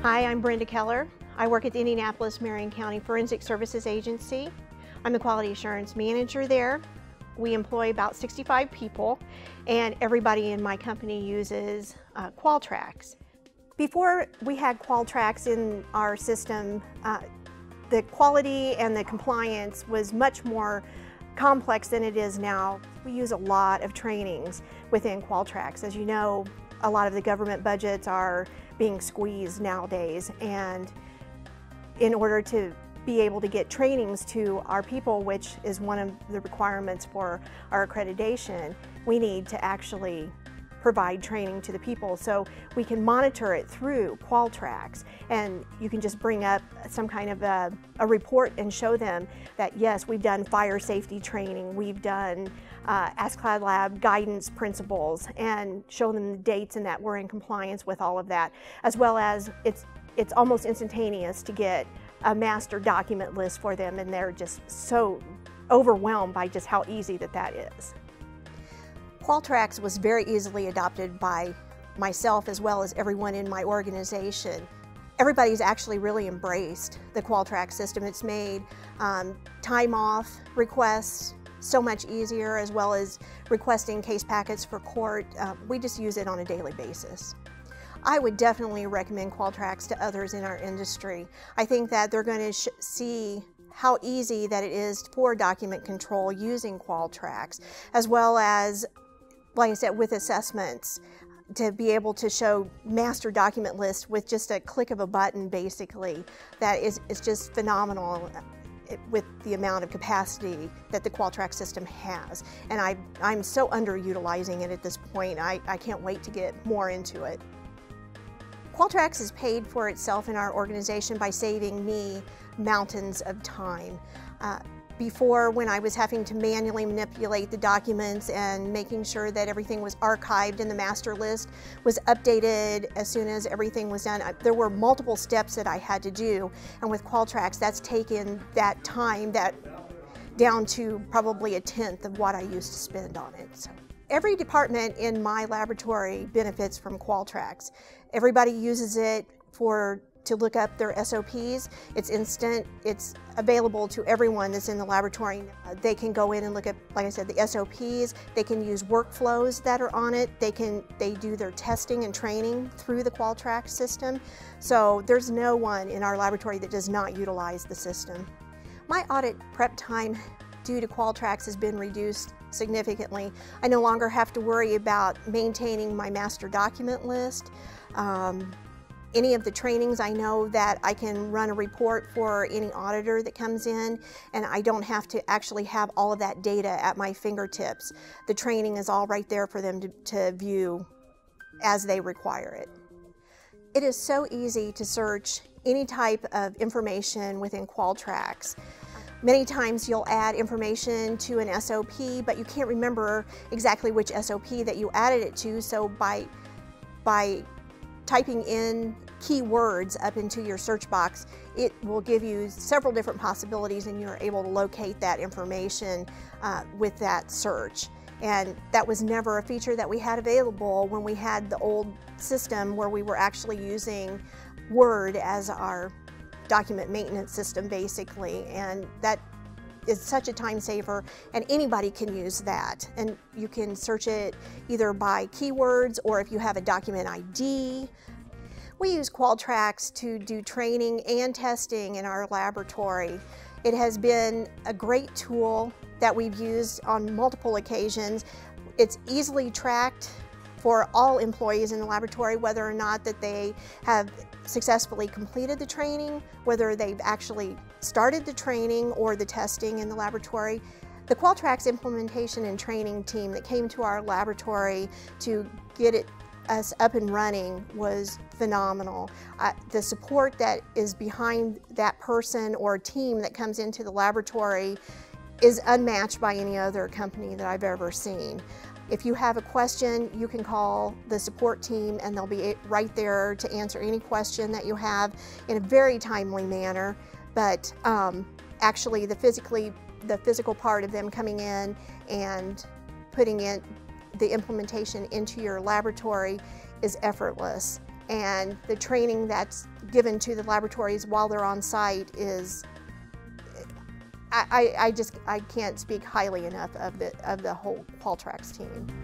Hi, I'm Brenda Keller. I work at the Indianapolis-Marion County Forensic Services Agency. I'm the Quality Assurance Manager there. We employ about 65 people, and everybody in my company uses Qualtrax. Before we had Qualtrax in our system, the quality and the compliance was much more complex than it is now. We use a lot of trainings within Qualtrax. As you know, a lot of the government budgets are being squeezed nowadays, and in order to be able to get trainings to our people, which is one of the requirements for our accreditation, we need to actually provide training to the people so we can monitor it through Qualtrax. And you can just bring up some kind of a report and show them that yes, we've done fire safety training, we've done ASCLD Lab guidance principles, and show them the dates and that we're in compliance with all of that, as well as it's almost instantaneous to get a master document list for them, and they're just so overwhelmed by just how easy that is. Qualtrax was very easily adopted by myself as well as everyone in my organization. Everybody's actually really embraced the Qualtrax system. It's made time off requests so much easier, as well as requesting case packets for court. We just use it on a daily basis. I would definitely recommend Qualtrax to others in our industry. I think that they're going to see how easy that it is for document control using Qualtrax, as well as, like I said, with assessments, to be able to show master document lists with just a click of a button, basically. That is just phenomenal with the amount of capacity that the Qualtrax system has. And I'm so underutilizing it at this point. I can't wait to get more into it. Qualtrax has paid for itself in our organization by saving me mountains of time. Before, when I was having to manually manipulate the documents and making sure that everything was archived and the master list was updated as soon as everything was done, there were multiple steps that I had to do. And with Qualtrax, that's taken that time down to probably 1/10 of what I used to spend on it. So every department in my laboratory benefits from Qualtrax. Everybody uses it to look up their SOPs. It's instant. It's available to everyone that's in the laboratory. They can go in and look at, like I said, the SOPs. They can use workflows that are on it. They do their testing and training through the Qualtrax system. So there's no one in our laboratory that does not utilize the system. My audit prep time due to Qualtrax has been reduced significantly. I no longer have to worry about maintaining my master document list. Any of the trainings, I know that I can run a report for any auditor that comes in, and I don't have to actually have all of that data at my fingertips. The training is all right there for them to view as they require it. It is so easy to search any type of information within Qualtrax. Many times you'll add information to an SOP, but you can't remember exactly which SOP that you added it to, so by typing in keywords up into your search box, it will give you several different possibilities, and you're able to locate that information with that search. And that was never a feature that we had available when we had the old system, where we were actually using Word as our document maintenance system, basically. And that is such a time saver, and anybody can use that. And you can search it either by keywords, or if you have a document ID. We use Qualtrax to do training and testing in our laboratory. It has been a great tool that we've used on multiple occasions. It's easily tracked for all employees in the laboratory, whether or not that they have successfully completed the training, whether they've actually started the training or the testing in the laboratory. The Qualtrax implementation and training team that came to our laboratory to get us up and running was phenomenal. The support that is behind that person or team that comes into the laboratory is unmatched by any other company that I've ever seen. If you have a question, you can call the support team, and they'll be right there to answer any question that you have in a very timely manner. But actually, the physical part of them coming in and putting in the implementation into your laboratory is effortless. and the training that's given to the laboratories while they're on site is, I can't speak highly enough of the whole Qualtrax team.